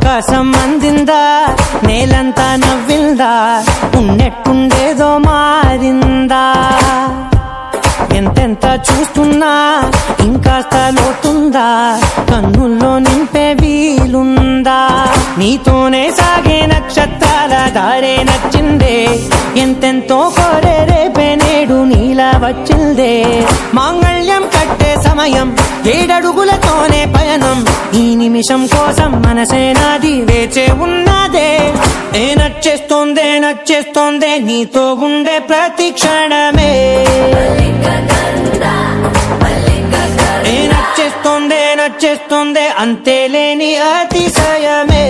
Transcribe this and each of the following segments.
ఆకాశం అందిందా, నేలంతా నవ్విందా, ఉన్నట్టుండేదో మారిందా. ఎంతెంత చూస్తున్నా ఇంకాస్త లోతుందా, కన్నుల్లో నింపే వీలుందా. నీతోనే సాగే నక్షత్రాల దారే నచ్చిందే, ఎంతెంతో కోరే రేపే నేడు నీలా వచ్చిందే. మాంగళ్యం కట్టే సమయం 7 అడుగులతోనే పయనం, ఈ నిమిషం కోసం మనసే నాది వేచే ఉన్నదే. నచ్చేస్తోందే నచ్చేస్తోందే నీతో ఉండే ప్రతి క్షణమే. నచ్చేస్తోందే నచ్చేస్తోందే అంతేలేని అతిశయమే.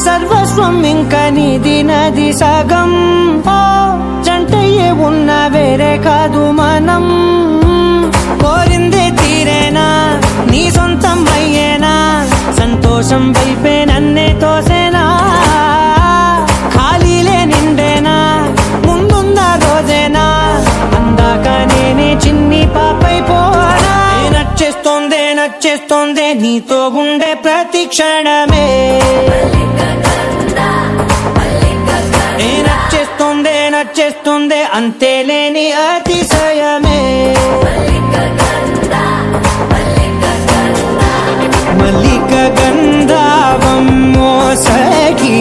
సర్వస్వం ఇంకా నీది నది సగం, జంటయ్యే ఉన్న వేరే కాదు మనం. కోరిందే తీరేనా నీ సొంతం అయ్యేనా, సంతోషం వైపే నన్నే తోసేనా. ఖాళీలే నిండేనా ముందున్న రోజేనా, అందాక నేనే చిన్ని పాపైపోనా. నచ్చేస్తోందే నచ్చేస్తోందే నీతో ఉండే ప్రతి క్షణమే. నచ్చేస్తోందే నచ్చేస్తోందే అంతేలేని అతిశయమే. మల్లిక గంధావం మోసగి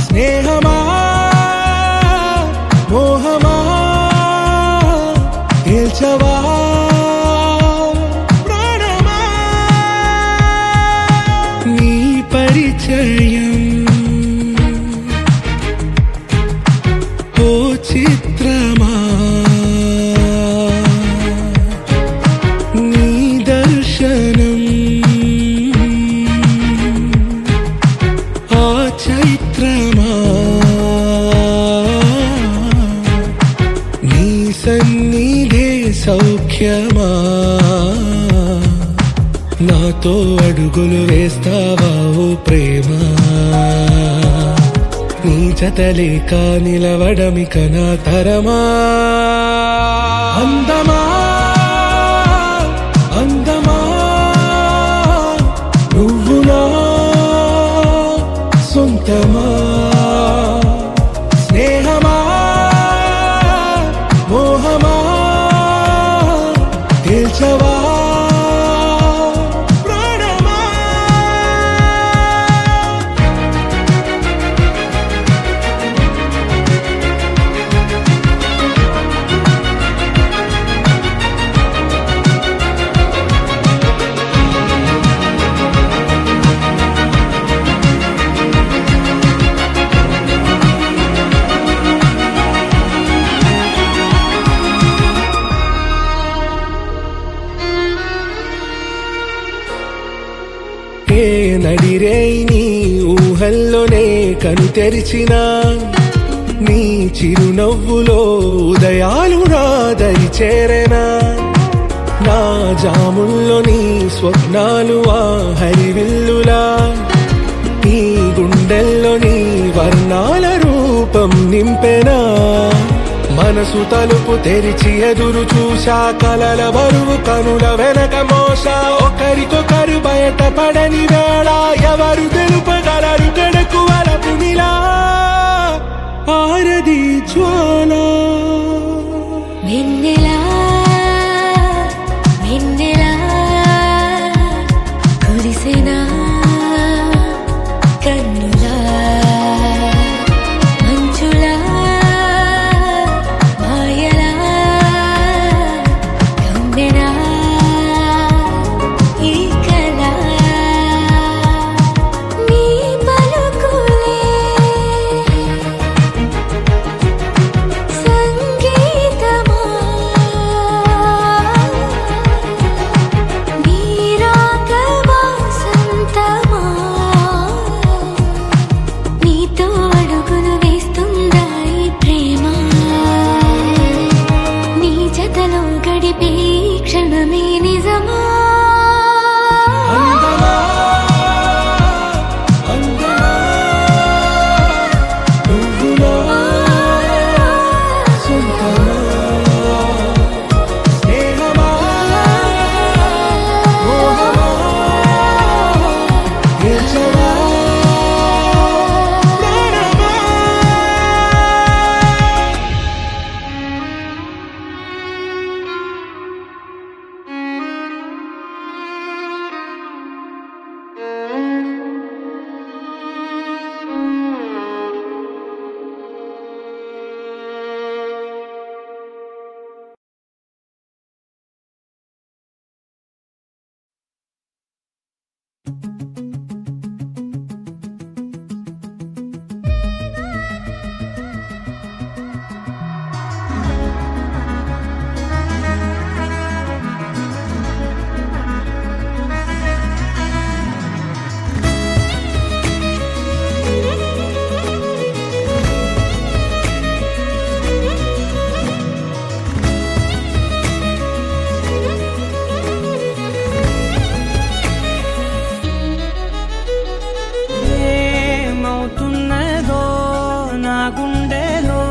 స్నేహమా మోహమా తేల్చవా ప్రాణమా. నీ పరిచయం ఓ చిత్రమా, నీ దర్శనం చైత్రమా. నీ సన్నిధే సౌఖ్యమా, నాతో అడుగులు వేస్తావా ఓ ప్రేమ. నీ జతలేక నిలవడమిక నా తరమా. అందమా అందమా నువ్వు నా సొంతమా. స్నేహమా మోహమా తేల్చవా ప్రాణమా. కను తెరిచిన నీ చిరునవ్వులో ఉదయాలు నా దరి చేరెనా నా జాముల్లో నీ స్వప్నాలు ఆ హరివిల్లులా ఈ గుండెల్లో నీ వర్ణాల రూపం నింపెనా మనసు తలుపు తెరిచి ఎదురు చూసా కలల బరువు కనుల వెనక మోసా ఒకరికొకరు బయట పడని వేళ ఎవరు తెలుపగలరు గడకు వలపునిలా ఆరది జ్వాల వెన్నెలా వెన్నెలా కురిసెనా కన్నులా మంచులా మాయలా కమ్మెనా ఈ కళ నీ పలుకులే సంగీతమా నీ రాగవా సంతమా నీతో అడుగులు వేస్తుందా ఈ ప్రేమ నీ జతలో గడిపే ఈ క్షణమే నిజమా అందమా అందమా నువ్వునా సొంతమా స్నేహమా మోహమా గెలిచవా ప్రాణమా ఏమవుతున్నదో నా గుండెలో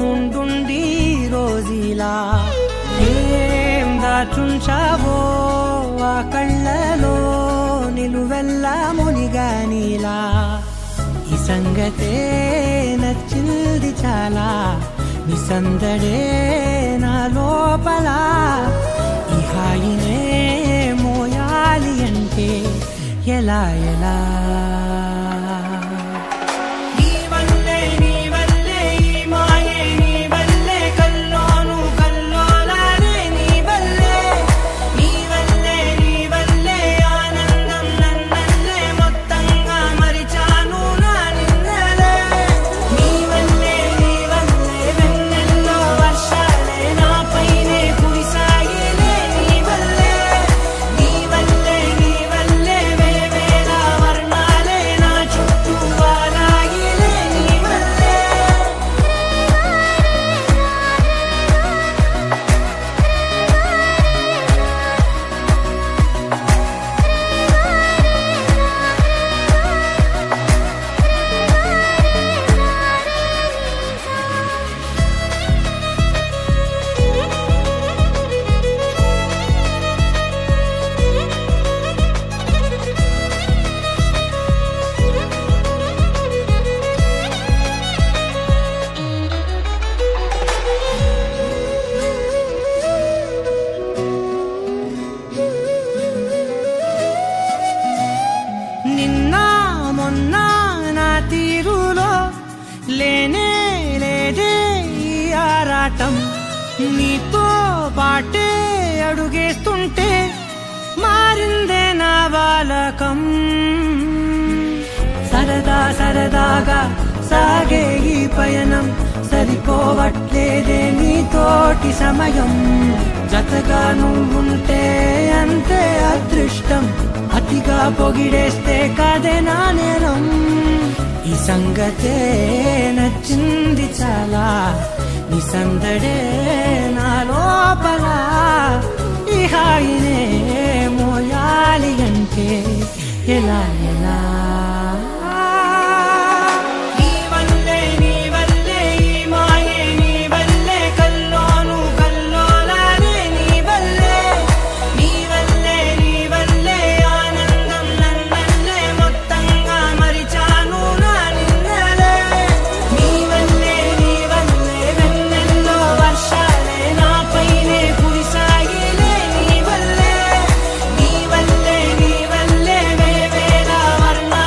ఉండుండి రోజీలా ఏం దాచుంచావో ఆ కళ్ళలో నిలువెల్లా మునిగానిలా ఈ సంగతే నచ్చింది చాలా నీ సందడే నా లోపల ఈ హాయినే మోయాలి అంటే ఎలా ఎలా నీ వల్లే ఈ మాయే నీ వల్లే కల్లోను కల్లోలానే నీ వల్లే ఆనందం నన్నల్లే మొత్తంగా మరిచాను నా నిన్నలే నీ వల్లే వెన్నెల్లో వర్షాలే నాపైనే కురిసాయిలే నీ వల్లే వేవేల వర్ణాలే నా చుట్టూ వాలాయిలే నీ వల్లే నిన్న మొన్న నా తీరులో లేనే లేదే ఈ ఆరాటం నీతో పాటే అడుగేస్తుంటే మారిందే నా బాలకం సరదాగా సాగే ఈ పయనం సరిపోవట్లేదే నీతోటి సమయం జతగా నువ్వుంటే అంతే అదృష్టం అతిగా పొగిడేస్తే కదే నా నేరం ఈ సంగతే నచ్చింది చాలా, నీ సందడే నా లోపల. ఈ హాయినే మోయాలి అంటే ఎలా ఎలా? వర్ణాలే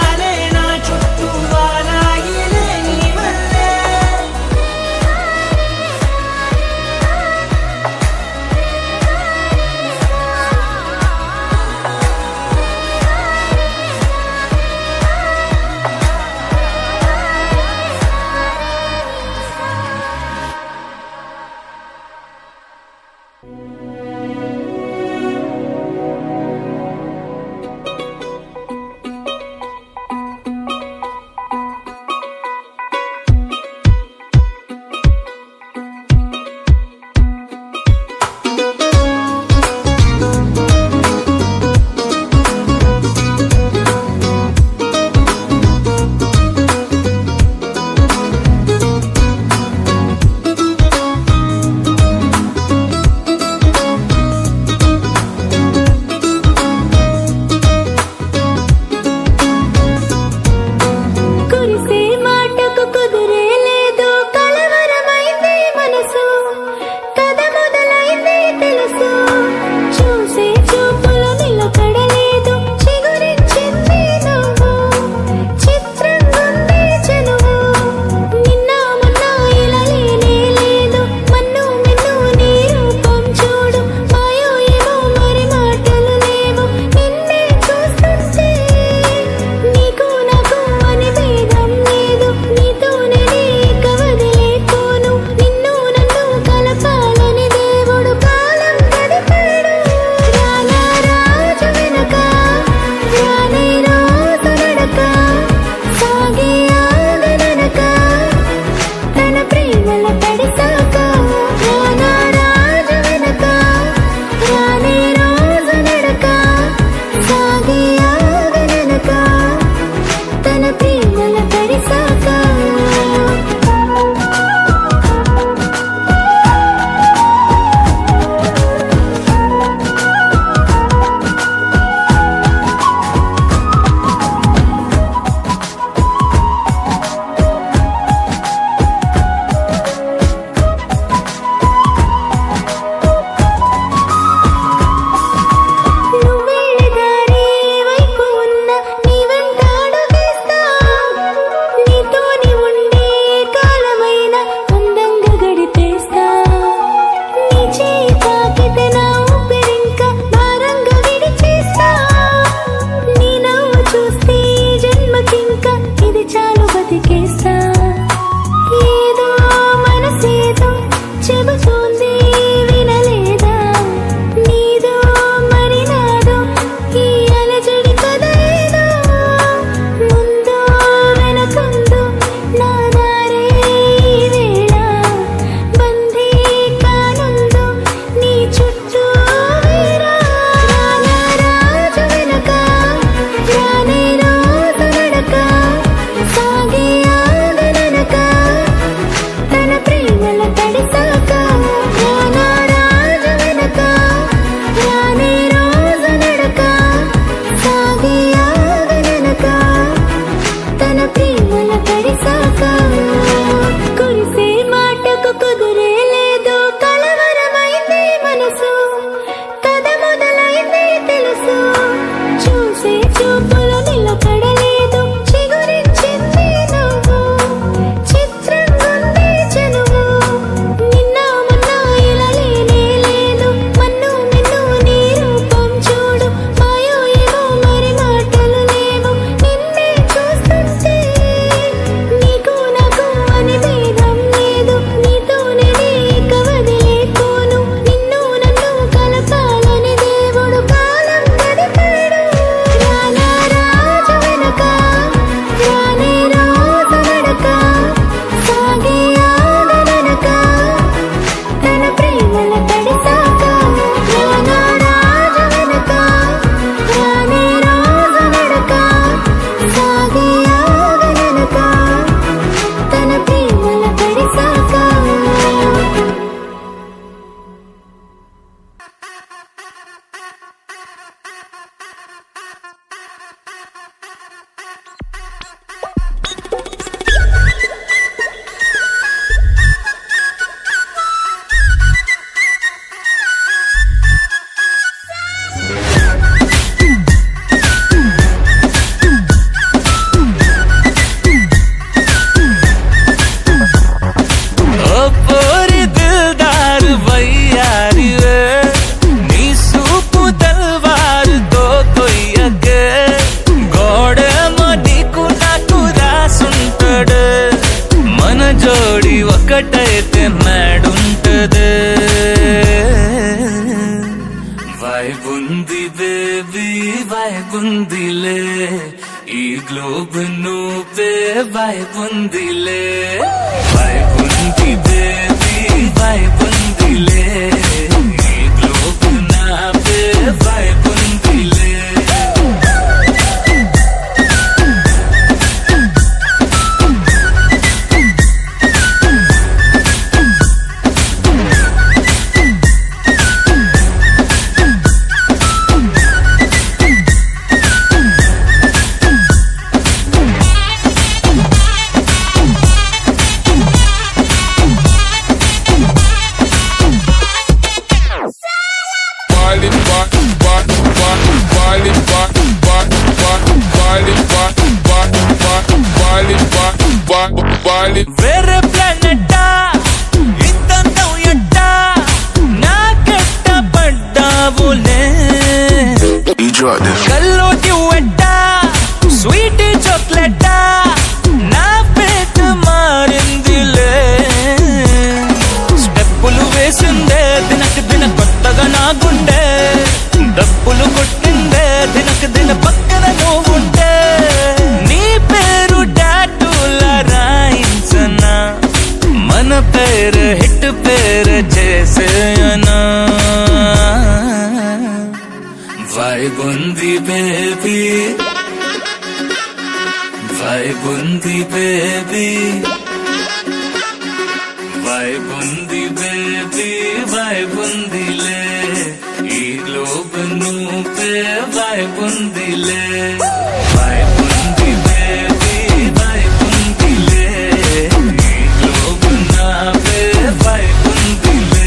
ఒక్కటైతే మేడుంటదే వైబుంది బేబీ వైబుందిలే ఈ గ్లోబ్ నువ్వే వైబుందిలే వైబుంది బేబీ వైబుందిలే ఈ గ్లోబ్ నావే వైబుందిలే వేరే ప్లానెట్టా ఇంతంతం ఎట్టా నాకెట్ట పడ్డావులే కల్లోటి వెట్టా స్వీట్ చాక్లెట్టా నా పేట మారిందిలే స్టెప్పులు వేసిందే దినకు దిన కొత్తగా నా గుండె డప్పులు కొట్టిందే దినకు దిన పక్కన నువ్వుంటే నీ పేరు టాటూలా రాయించనా మన పేరు హిట్ పేరు చేసేయనా వైబుంది బేబీ వైబుంది బేబీ వైబుంది బేబీ వైబుందిలే ఈ గ్లోబ్ నువ్వే వైబుందిలే వైబుంది బేబీ వైబుందిలే ఈ గ్లోబ్ నావే వైబుందిలే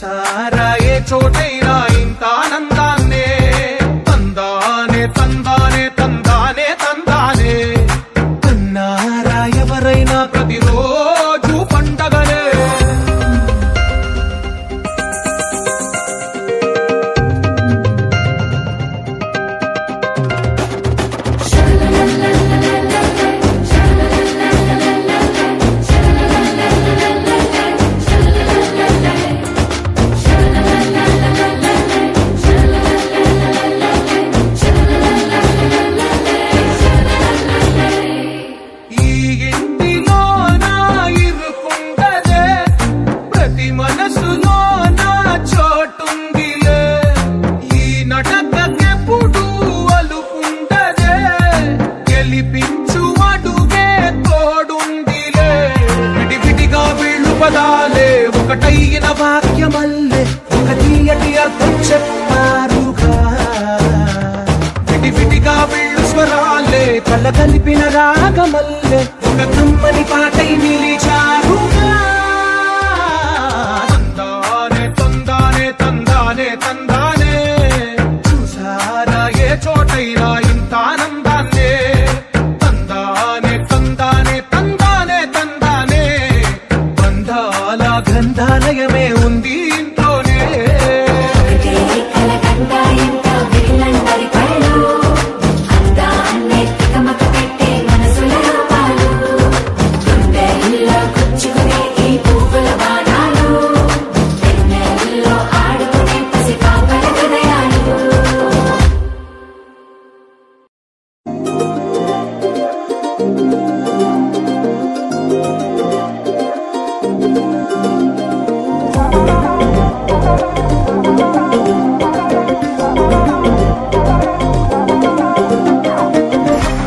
చూసారా ఏ చోటైనా ఇంత ఆనందాన్నే తందానే తందానే తందానే తందానే అన్నారా ఎవరైనా ప్రతిరోజు పండగలే ఒకటైన వాక్యమల్లే ఒక తీయటి అర్థం చెప్పారుగా విడివిడిగా వీళ్ళు స్వరాలే కళ్ళ కలిపిన రాగమల్లే ఒక కమ్మని పాటై నిలిచారుగా తందానే తందానే తందానే తందానే చూసారా ఏ చోటైనా ఇంత ఆనందాన్నే తందానే తందానే తందానే తందానే బంధాల గంధాలయమే ఉంది ఇంట్లోనే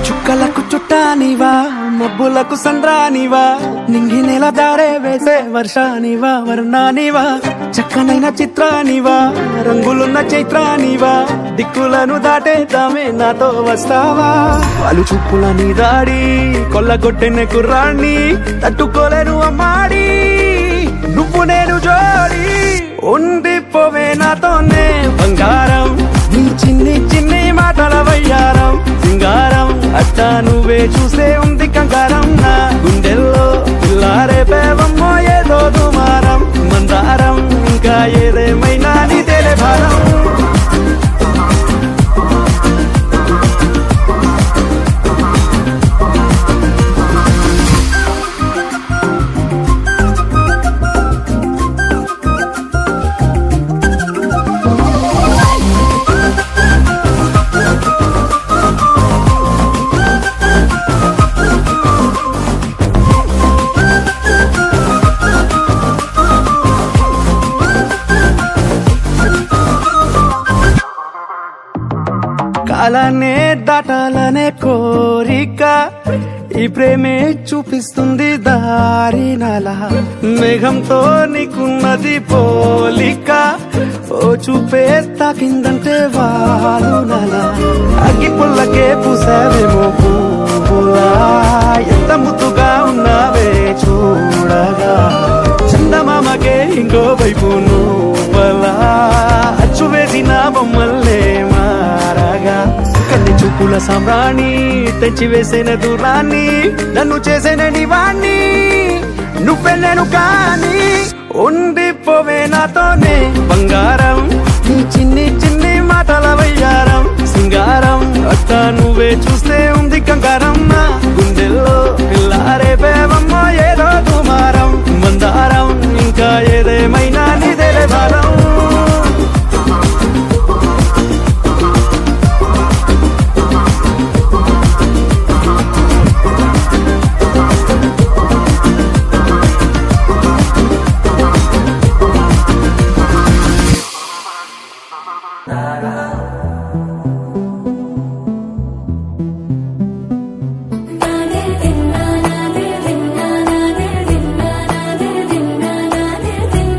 చుక్కలకు చుట్టానివా మబ్బులకు సంద్రానివా నింగి నెల దారే వేసే వర్షానివా వర్ణానివా చక్కనైన చిత్రానివా రంగులున్న చైత్రానివా దిక్కులను దాటేద్దామే నాతో వస్తావా వాళ్ళు చూపుల నీ దాడి కొల్లగొట్టెన కుర్రాణ్ణి తట్టుకోలేను అమ్మాడి నువ్వు నేను జోడి ఉండిపోవే నాతోనే బంగారం నీ చిన్ని చిన్ని మాటల వయ్యారం సింగారం అట్టా నువ్వే చూసే ఉంది కంగారం నా గుండెల్లో పిల్లారే పేవమ్మో ఏదో దుమారం మందారం ఇంకా ఏదేమైనా నీదేలే భారం కాలానే దాటాలనే కోరిక ఈ ప్రేమే చూపిస్తుంది దారి నలా మేఘంతో నీకున్నది పోలిక ఓ చూపే తాకిందంటే వాలు నలా అగ్గి పుల్లకే పూసావేమో పువ్వులా ఎంత ముద్దుగా ఉన్నావే చూడగా చందమామకే ఇంకో వైపు నువ్వలా అచ్చు వేసిన బొమ్మల్లే మారగా కన్ని చూపుల సామ్రాణి తెచ్చి వేసిన దూరాన్ని నన్ను చేసిన నివాణ్ణి నువ్వే నేను కానీ ఉండిపోవే నాతోనే బంగారం నీ చిన్ని చిన్ని మాటల వయ్యారం సింగారం అట్టా నువ్వే చూస్తే ఉంది కంగారం నా గుండెల్లో పిల్లారే పేవమ్మో ఏదో దుమారం మందారం ఇంకా ఏదేమైనా నీదేలే భారం na na na na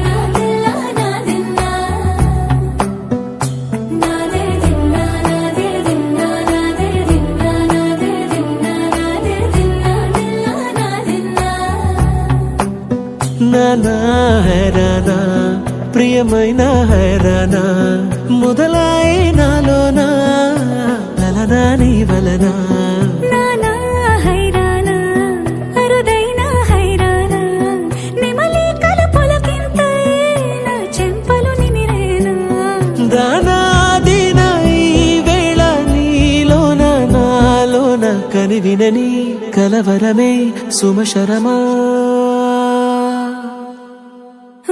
ఏమైనా హైరానా మొదలాయి నాలోనా లలనా నీ వలనా నానా హైరానా అరుదైనా హైరానా నిమలి కలుపులకింత నా చెంపలు నిమిరేనా దానాదిన ఈ వేళ నీలోన నాలోన కనివినని కలవరమే సుమశరమా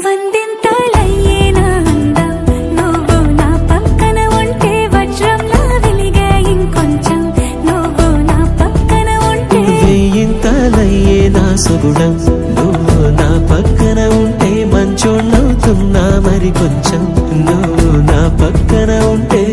వందింతలయ్యేనా అందం నువ్వు నా పక్కన ఉంటే వజ్రంలా వెలిగే ఇంకొంచెం నువ్వు నా పక్కన ఉంటే వెయ్యింతలయ్యే నా సుగుణం నువ్వు నా పక్కన ఉంటే మంచోళ్ళవుతున్నా మరి కొంచెం నువ్వు నా పక్కన ఉంటే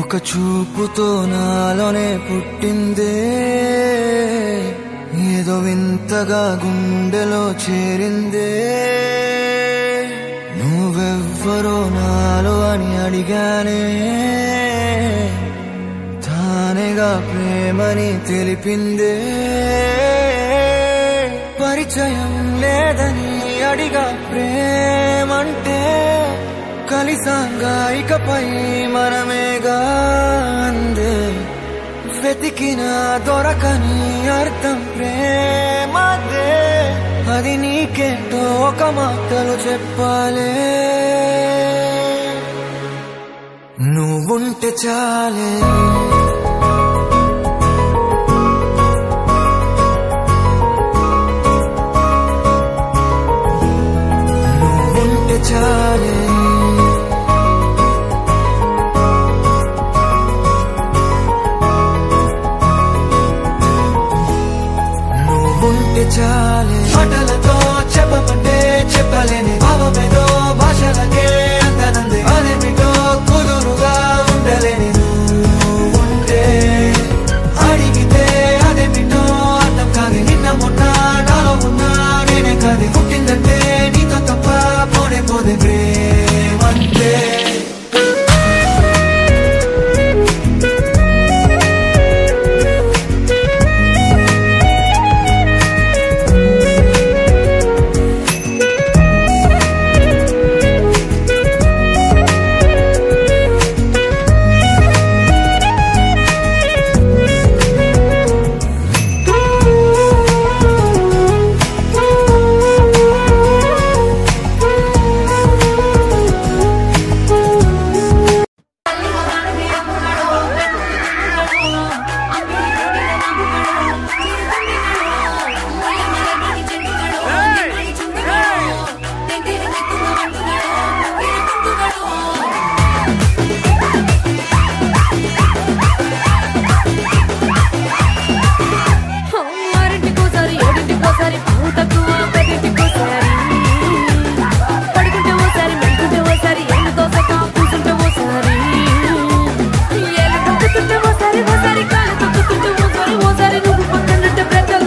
ఒక చూపుతో నాలోనే పుట్టిందే ఏదో వింతగా గుండెలో చేరిందే నువ్వెవ్వరో నాలో అని అడిగానే తానేగా ప్రేమని తెలిపిందే పరిచయం లేదని అడిగా ప్రేమంటే కలిసాంగా ఇకపై మనమేగా అందే వెతికిన దొరకని అర్థం ప్రేమదే అది నీకేంటో ఒక మాటలు చెప్పాలే నువ్వుంటే చాలే నువ్వుంటే చాలే చాలే మాటలతో చెప్పమంటే చెప్పలేని భావమేదో భాషలకే అందనంది అదేమిటో కుదురుగా ఉండలేని ఉంటే అడిగితే అదేమిటో అర్థం కాదు నిన్న మొన్న నాలో ఉన్నా నేనే కాదు పుట్టిందంటే నీతో తప్ప పోనే పోదే ప్రేమంతే ఓసారి నువ్వు పక్కనుంటే బ్రతలు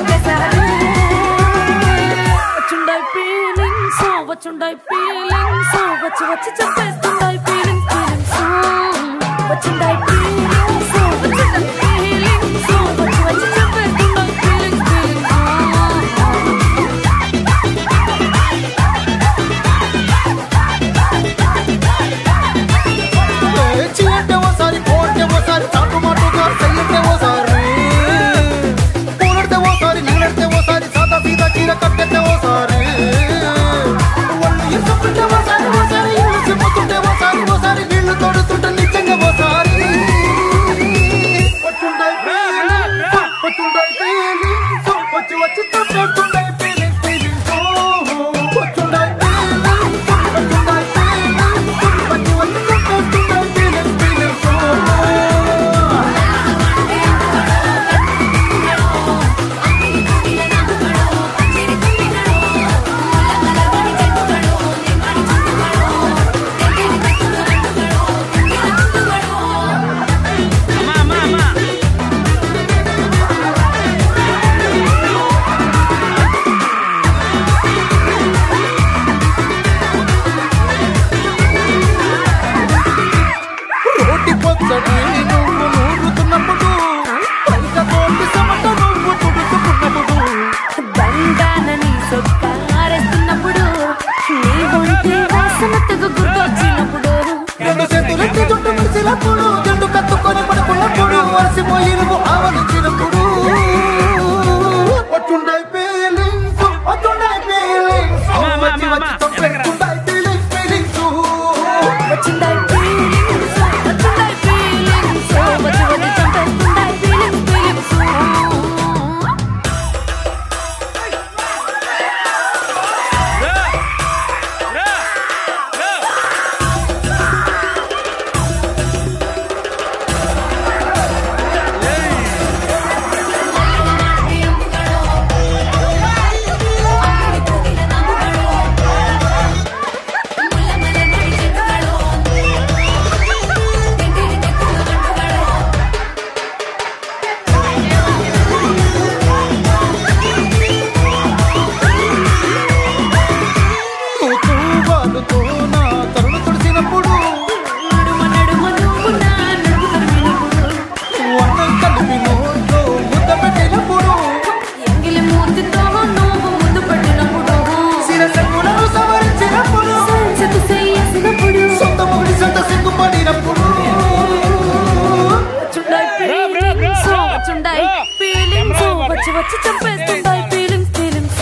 వచ్చేస్తుంటాయి ఫీలింగ్స్ వచ్చి వచ్చి చంపేస్తుంటాయి ఫీలింగ్స్ ఫీలింగ్స్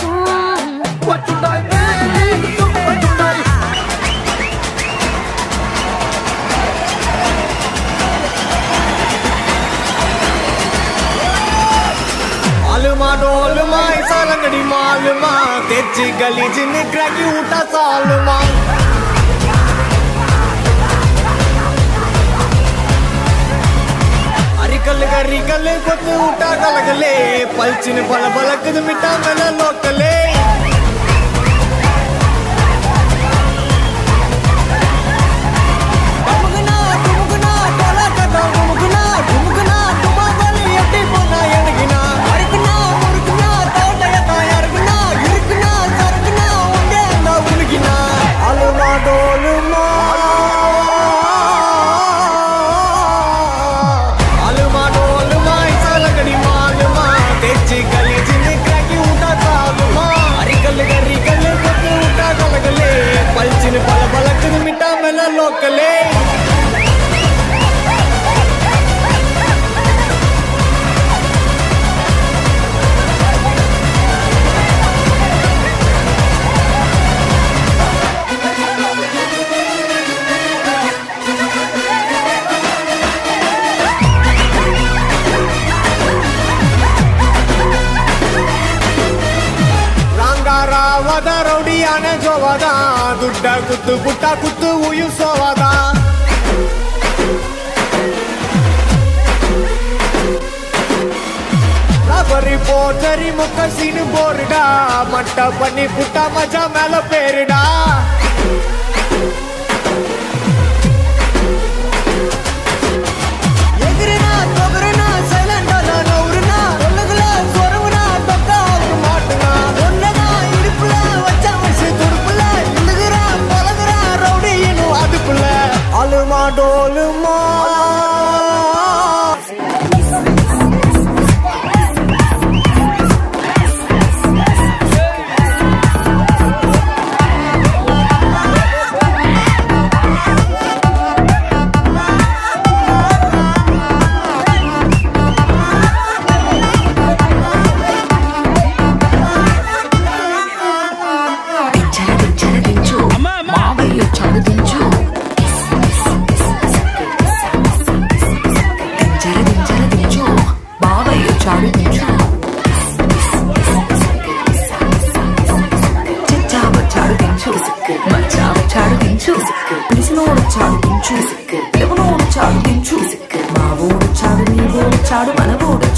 मालूमा डोलमा ऐसा लंगड़ी मालूमा तेजी गली जिन क्रैकी उठा सालमा अरिकल गरिकल कुछ उठा कलगले पलचिन पल बलक मिटा मेला लोकले ದುಡ್ಡ ಕುತ್ತು ಪುಟ್ಟ ಕುತ್ತು ಉಯಿಸೋವಾದ ಬರಿ ಪೋಟರಿ ಮುಖ ಸೀನು ಬೋರ್ಡ ಮಟ್ಟ ಬನ್ನಿ ಪುಟ್ಟ ಮಜಾ ಮೇಲ ಪೇರಿಡ ಎದುರಿನ ತೊಗರಿನ ಸೈಲೆಂಟ್ ಅಲ್ಲ ನೌರಿನ ಒಳಗಲ ಸ್ವರವನ ತೊಕ್ಕ ಅವ್ರು ಮಾಟನ ಒಳ್ಳದ ಇಡುಪುಲ ವಚ್ಚ ವಯಸ್ಸು ತುಡುಪುಲ ಇಳುಗಿರ ಪೊಲಗರ ರೌಡಿ ಏನು ಅದುಪುಲ ಅಲುಮಾ ಡೋಲುಮಾ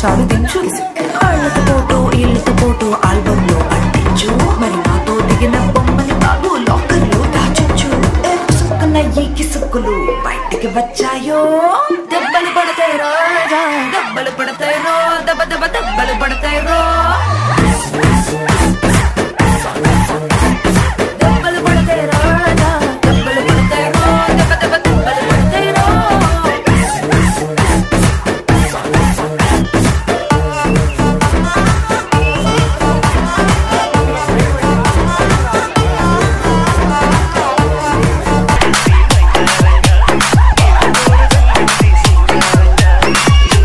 చాడు దించు వాళ్ళతో ఫోటో ఇళ్ళతో ఫోటో ఆల్బమ్ లో అంటించు మరి నాతో దిగిన బొమ్మని బాబు లాకర్ లో దాచొచ్చు సుక్కున ఈ కిసుక్కులు బయటికి వచ్చాయో దెబ్బలు పడతాయి రాజా దెబ్బలు పడతాయి రో దెబ్బ దెబ్బ దెబ్బలు పడతాయి రో దెబ్బలు పడతాయి రాజా దెబ్బలు పడతాయి రో దెబ్బ దెబ్బ దెబ్బలు పడతాయి రో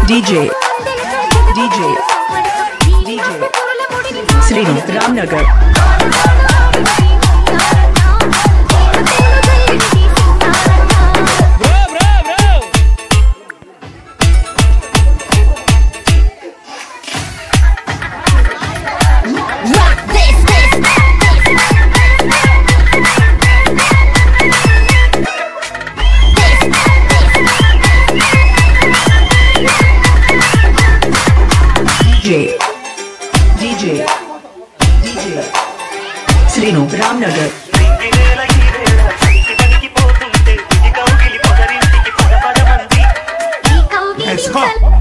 DJ Srinu Ramnagar DJ Srinu Ramnagar Let's go.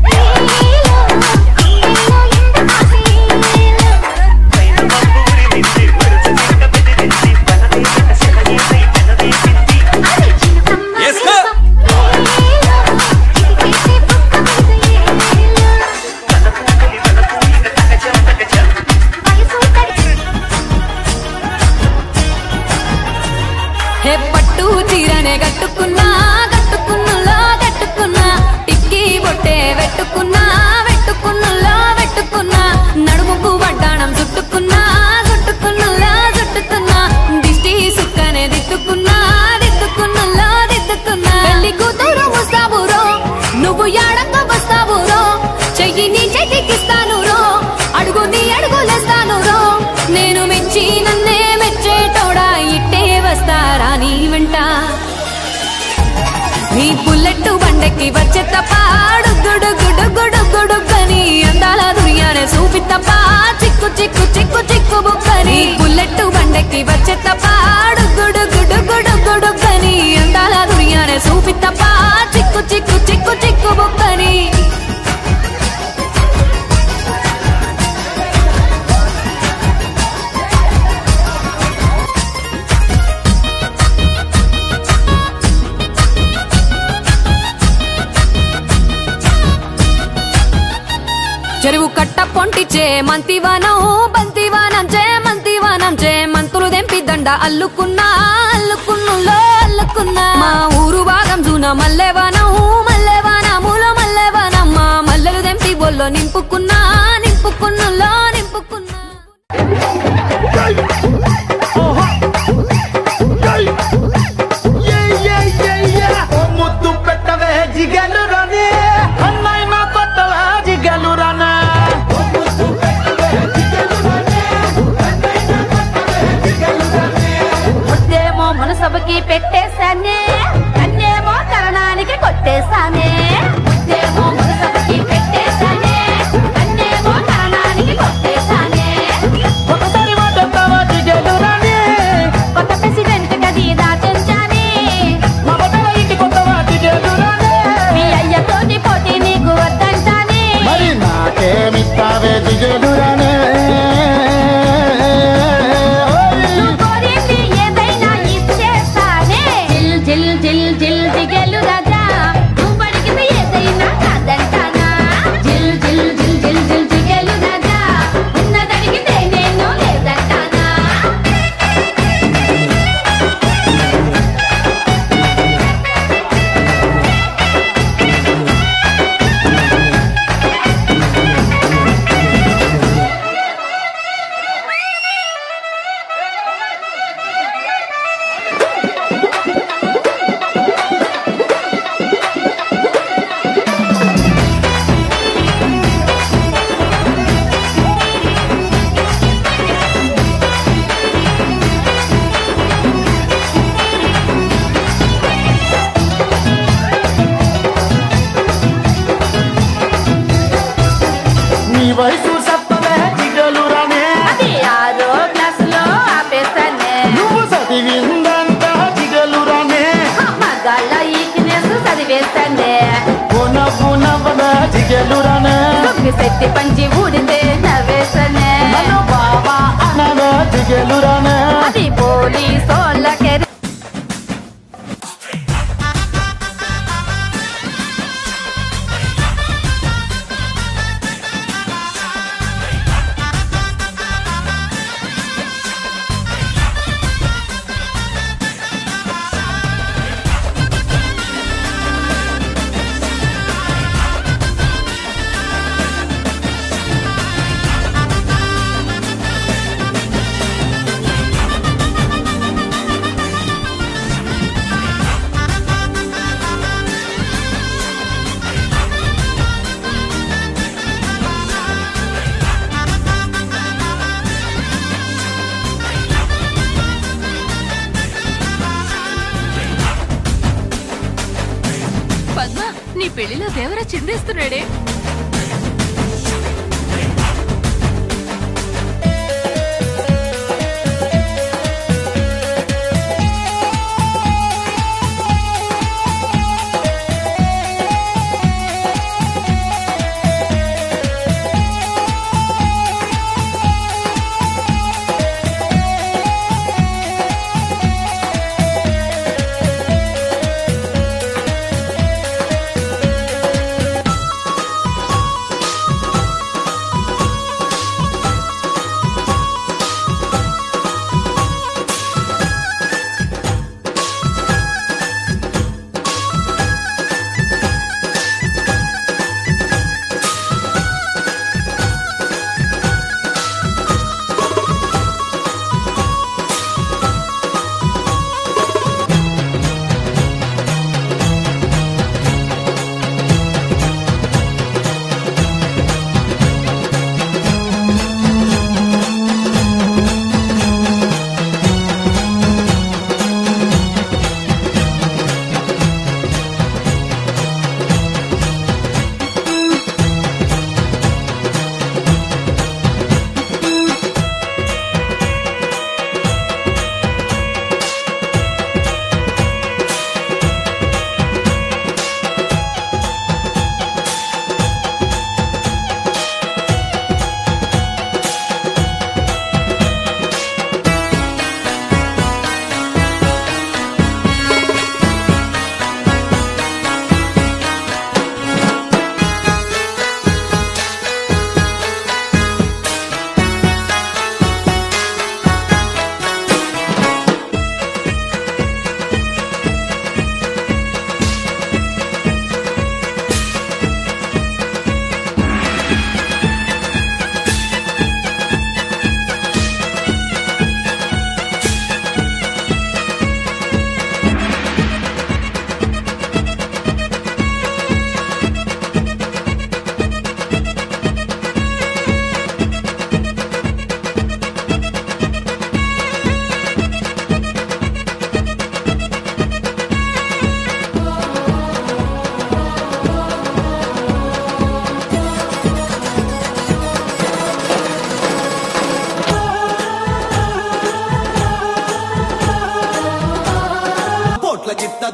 బండకి వచ్చే తప్ప డుగ్గుడుగ్గుడుగ్గుడుగ్గుడుగ్గని అందాల దునియానే చూపి తప్ప చిక్కు చిక్కు చిక్కు చిక్కు బుక్కని బుల్లెట్టు బండకి వచ్చే తప్ప డుగ్గుడుగ్గుడుగ్గుడుగ్గుడుగ్గని అందాల దునియానే చూపి తప్ప చిక్కు చిక్కు చిక్కు చిక్కు బుక్కని చెరువు కట్ట పొంటిచే మంతివానం బంతివానం చే మంతులు దెంపి దండ అల్లుకున్నా అల్లుకున్నులో అల్లుకున్నా మా ఊరు భాగం జూన మల్లెవానములో మల్లెవానమ్మ మల్లెలు దెంపి బొల్లో నింపుకున్నా నింపుకున్నులో నింపుకున్నా ముద్దు పెట్టవే జిగలు రాని అన్నయ్య నా కొట్టవే జిగలు రానా ముద్దేమో మనసభకి పెట్టేశానే కన్నేమో కరణానికి కొట్టేశానే ముద్దేమో మనసభకి పెట్టేశానే కన్నేమో కరణానికి కొట్టేశానే ఒకసారి మాట్లాడతావా జిగలు రాని కొత్త ప్రెసిడెంట్ గది దాచించాని మా బట్టల ఇంటి కొత్తవా జిగలు రాని మీ అయ్యతోటి పోటీ నీకు వద్దంటాని మరి నాకేమిస్తావే జిగలు రాని నువ్వు కోరింది ఏదైనా ఇచ్చేస్తానే జిల్ జిల్ జిల్ జిల్ జిగెలు రాజా నువ్వు అడిగింది ఏదైనా కాదంటానా జిల్ జిల్ జిల్ జిల్ జిల్ జిగెలు రాజా ఉన్నదడిగితే నేను లేదంటానా నీ వయసు సత్తవే జిగలు రాని అది 6వ క్లాసులో ఆపేశానే నువ్వు చదివిందంట జిగలు రాని మగాళ్ళ ఈక్నెస్ చదివేశానే పునః జిగలు రాని తొక్కి శక్తి పంచి ఊడితే నవ్వేశానే నన్ను బాబా అనవే జిగలు రాని అది పోలీసోళ్ళకే పద్మ నీ పెళ్లిలో దేవరా చిందేస్తున్నాడే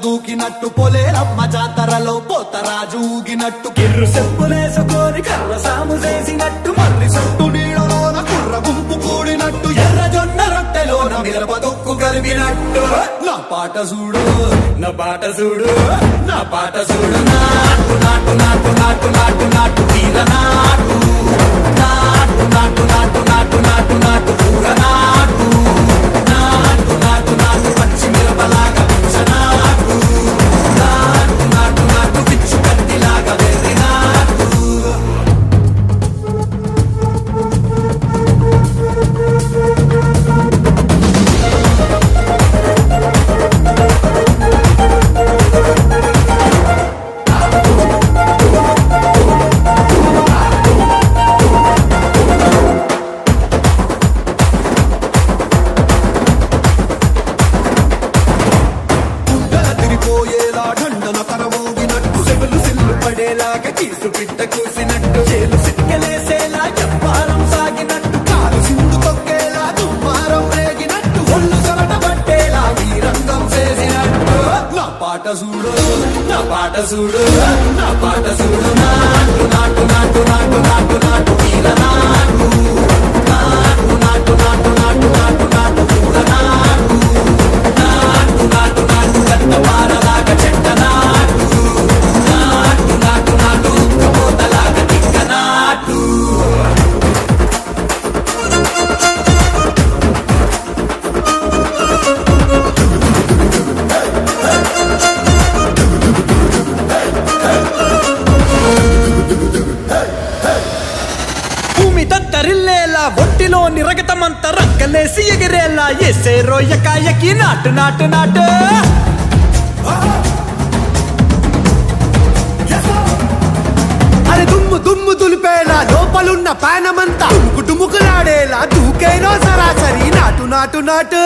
దూకినట్టు పొలేరమ్మ జాతరలో పోతరాజు ఊగినట్టు కిర్రు చెప్పులేసుకొని కర్ర సాము చేసినట్టు మర్రి చుట్టూ నీడలోన కుర్ర గుంపు కూడినట్టు ఎర్ర జొన్న రొట్టెలోన మిరప దొక్కు కలిపినట్టు నా పాట చూడు నా పాట చూడు నా పాట చూడు నాటు నాటు నాటు నాటు నాటు నాటు తీర నాటు నాటు నాటు నాటు నాటు నాటు నాటు పూర నాటు నాటు నాటు నాటు పచ్చి మిరపలాగా నాటు నాటు నాటు నాటు పిచ్చు కత్తిలాగా వెర్రి నాటు చూడు నా పాట చూడు నాటు నాటు నాటు నాటు నాటు నాటు తీర నాటు నాటు నాటు నాటు నాటు నాటు నాటు పూర నాటు నాటు నాటు నాటు గంటవారలాగా చెట్ట నాటు నాటు నాటు నాటు ఉక్కబోతలాగా తిక్క నాటు ఒంటిలోని రగతమంతా రక్కలేసి ఎగిరేలా ఎసే రోయకాయకి నాటు నాటు నాటు అరే దుమ్ము దుమ్ము దులిపేలా లోపలున్న పానమంతా డుముకులాడేలా దూకేనో సరాసరి నాటు నాటు నాటు